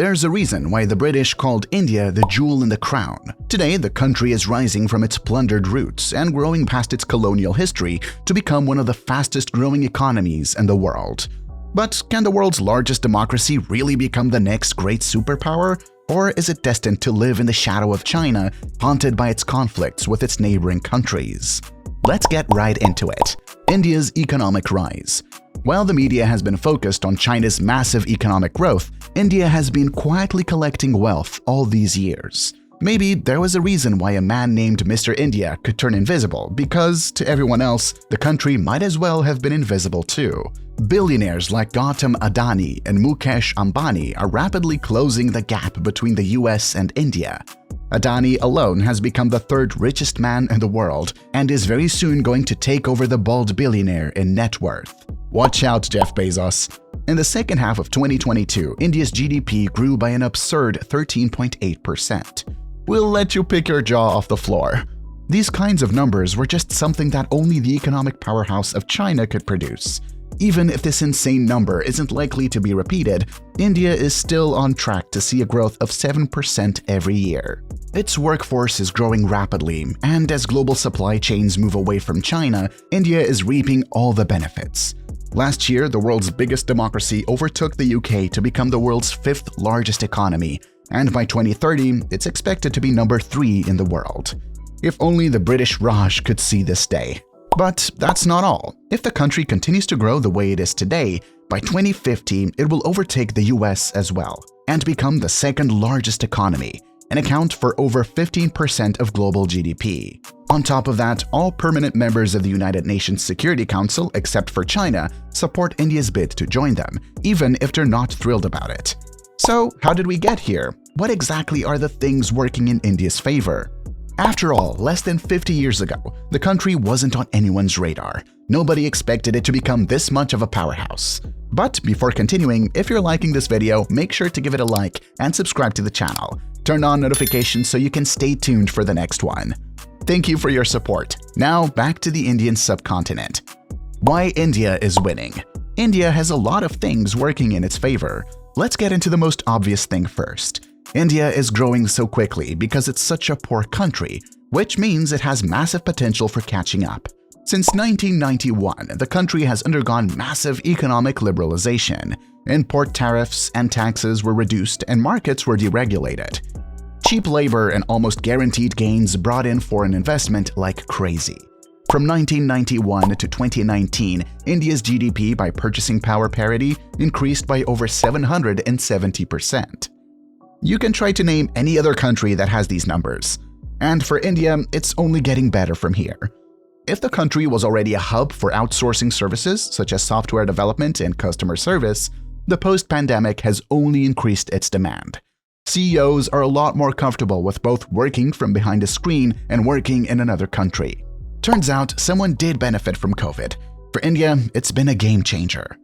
There's a reason why the British called India the jewel in the crown. Today, the country is rising from its plundered roots and growing past its colonial history to become one of the fastest-growing economies in the world. But can the world's largest democracy really become the next great superpower? Or is it destined to live in the shadow of China, haunted by its conflicts with its neighboring countries? Let's get right into it. India's economic rise. While the media has been focused on China's massive economic growth, India has been quietly collecting wealth all these years. Maybe there was a reason why a man named Mr. India could turn invisible, because to everyone else, the country might as well have been invisible too. Billionaires like Gautam Adani and Mukesh Ambani are rapidly closing the gap between the US and India. Adani alone has become the third richest man in the world and is very soon going to take over the bald billionaire in net worth. Watch out, Jeff Bezos. In the second half of 2022, India's GDP grew by an absurd 13.8%. We'll let you pick your jaw off the floor. These kinds of numbers were just something that only the economic powerhouse of China could produce. Even if this insane number isn't likely to be repeated, India is still on track to see a growth of 7% every year. Its workforce is growing rapidly, and as global supply chains move away from China, India is reaping all the benefits. Last year, the world's biggest democracy overtook the UK to become the world's fifth largest economy, and by 2030, it's expected to be number 3 in the world. If only the British Raj could see this day. But that's not all. If the country continues to grow the way it is today, by 2050 it will overtake the US as well, and become the second largest economy, and account for over 15% of global GDP. On top of that, all permanent members of the United Nations Security Council, except for China, support India's bid to join them, even if they're not thrilled about it. So, how did we get here? What exactly are the things working in India's favor? After all, less than 50 years ago, the country wasn't on anyone's radar. Nobody expected it to become this much of a powerhouse. But before continuing, if you're liking this video, make sure to give it a like and subscribe to the channel. Turn on notifications so you can stay tuned for the next one. Thank you for your support. Now back to the Indian subcontinent. Why India is winning. India has a lot of things working in its favor. Let's get into the most obvious thing first. India is growing so quickly because it's such a poor country, which means it has massive potential for catching up. Since 1991, the country has undergone massive economic liberalization. Import tariffs and taxes were reduced and markets were deregulated. Cheap labor and almost guaranteed gains brought in foreign investment like crazy. From 1991 to 2019, India's GDP by purchasing power parity increased by over 770%. You can try to name any other country that has these numbers. And for India, it's only getting better from here. If the country was already a hub for outsourcing services such as software development and customer service, the post-pandemic has only increased its demand. CEOs are a lot more comfortable with both working from behind a screen and working in another country. Turns out someone did benefit from COVID. For India, it's been a game changer.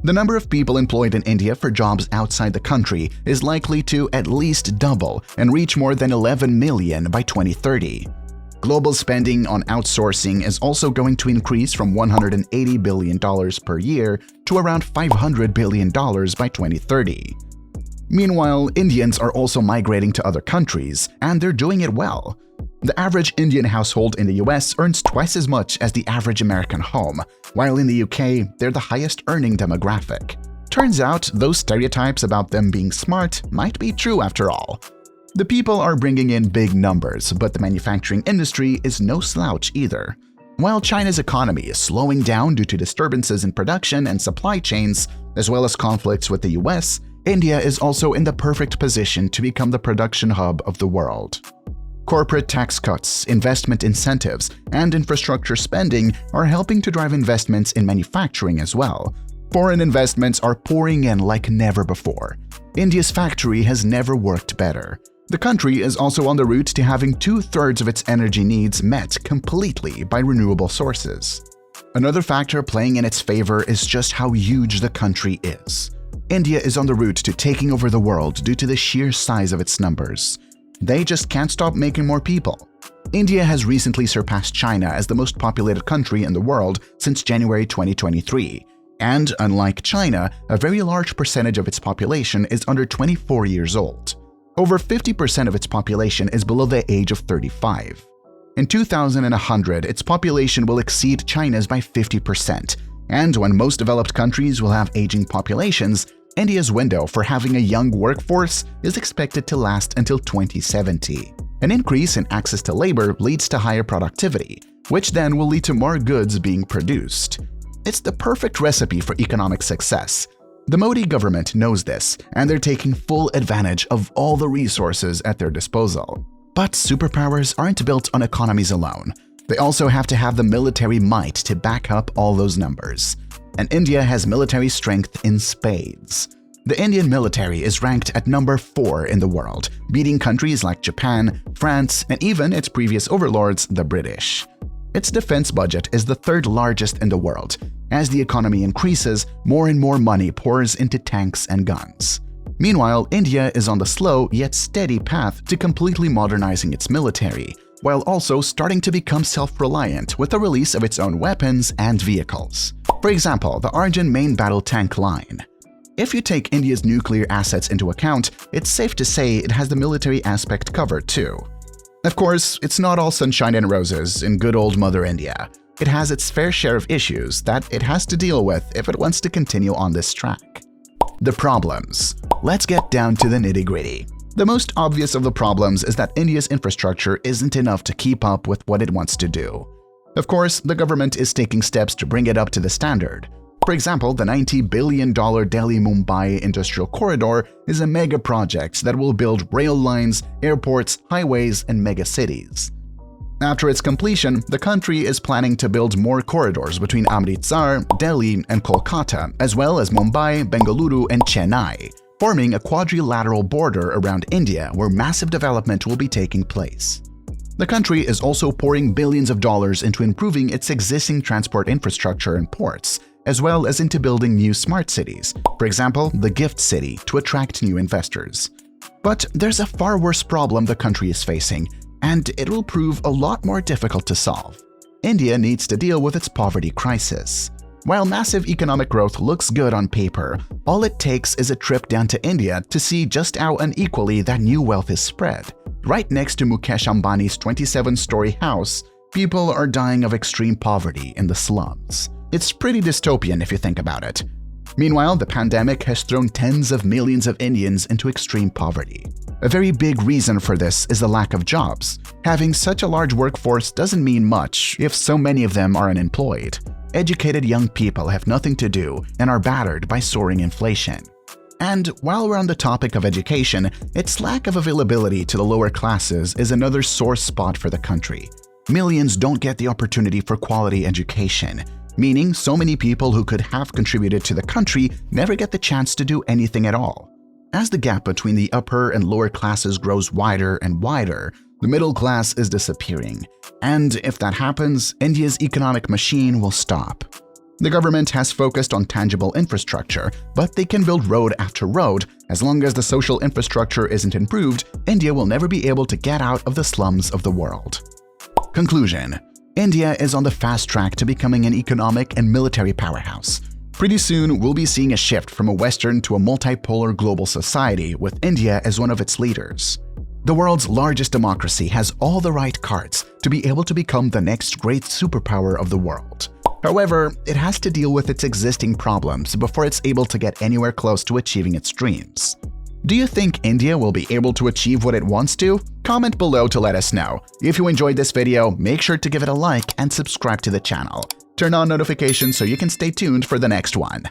The number of people employed in India for jobs outside the country is likely to at least double and reach more than 11 million by 2030. Global spending on outsourcing is also going to increase from $180 billion per year to around $500 billion by 2030. Meanwhile, Indians are also migrating to other countries, and they're doing it well. The average Indian household in the US earns twice as much as the average American home, while in the UK, they're the highest earning demographic. Turns out, those stereotypes about them being smart might be true after all. The people are bringing in big numbers, but the manufacturing industry is no slouch either. While China's economy is slowing down due to disturbances in production and supply chains, as well as conflicts with the US, India is also in the perfect position to become the production hub of the world. Corporate tax cuts, investment incentives, and infrastructure spending are helping to drive investments in manufacturing as well. Foreign investments are pouring in like never before. India's factory has never worked better. The country is also on the route to having 2/3 of its energy needs met completely by renewable sources. Another factor playing in its favor is just how huge the country is. India is on the route to taking over the world due to the sheer size of its numbers. They just can't stop making more people. India has recently surpassed China as the most populated country in the world since January 2023, And unlike China, a very large percentage of its population is under 24 years old. Over 50% of its population is below the age of 35. In 2100, its population will exceed China's by 50%, and when most developed countries will have aging populations, India's window for having a young workforce is expected to last until 2070. An increase in access to labor leads to higher productivity, which then will lead to more goods being produced. It's the perfect recipe for economic success. The Modi government knows this, and they're taking full advantage of all the resources at their disposal. But superpowers aren't built on economies alone. They also have to have the military might to back up all those numbers. And India has military strength in spades. The Indian military is ranked at number 4 in the world, beating countries like Japan, France, and even its previous overlords, the British. Its defense budget is the 3rd largest in the world. As the economy increases, more and more money pours into tanks and guns. Meanwhile, India is on the slow yet steady path to completely modernizing its military, while also starting to become self-reliant with the release of its own weapons and vehicles. For example, the Arjun main battle tank line. If you take India's nuclear assets into account, it's safe to say it has the military aspect covered too. Of course, it's not all sunshine and roses in good old Mother India. It has its fair share of issues that it has to deal with if it wants to continue on this track. The problems. Let's get down to the nitty-gritty. The most obvious of the problems is that India's infrastructure isn't enough to keep up with what it wants to do. Of course, the government is taking steps to bring it up to the standard. For example, the $90 billion Delhi-Mumbai Industrial Corridor is a mega project that will build rail lines, airports, highways, and mega cities. After its completion, the country is planning to build more corridors between Amritsar, Delhi, and Kolkata, as well as Mumbai, Bengaluru, and Chennai, forming a quadrilateral border around India where massive development will be taking place. The country is also pouring billions of dollars into improving its existing transport infrastructure and ports, as well as into building new smart cities, for example, the Gift City, to attract new investors. But there's a far worse problem the country is facing, and it will prove a lot more difficult to solve. India needs to deal with its poverty crisis. While massive economic growth looks good on paper, all it takes is a trip down to India to see just how unequally that new wealth is spread. Right next to Mukesh Ambani's 27-story house, people are dying of extreme poverty in the slums. It's pretty dystopian if you think about it. Meanwhile, the pandemic has thrown tens of millions of Indians into extreme poverty. A very big reason for this is the lack of jobs. Having such a large workforce doesn't mean much if so many of them are unemployed. Educated young people have nothing to do and are battered by soaring inflation. And while we're on the topic of education, its lack of availability to the lower classes is another sore spot for the country. Millions don't get the opportunity for quality education, meaning so many people who could have contributed to the country never get the chance to do anything at all. As the gap between the upper and lower classes grows wider and wider, the middle class is disappearing. And if that happens, India's economic machine will stop. The government has focused on tangible infrastructure, but they can build road after road. As long as the social infrastructure isn't improved, India will never be able to get out of the slums of the world. Conclusion. India is on the fast track to becoming an economic and military powerhouse. Pretty soon, we'll be seeing a shift from a Western to a multipolar global society with India as one of its leaders. The world's largest democracy has all the right cards to be able to become the next great superpower of the world. However, it has to deal with its existing problems before it's able to get anywhere close to achieving its dreams. Do you think India will be able to achieve what it wants to? Comment below to let us know. If you enjoyed this video, make sure to give it a like and subscribe to the channel. Turn on notifications so you can stay tuned for the next one.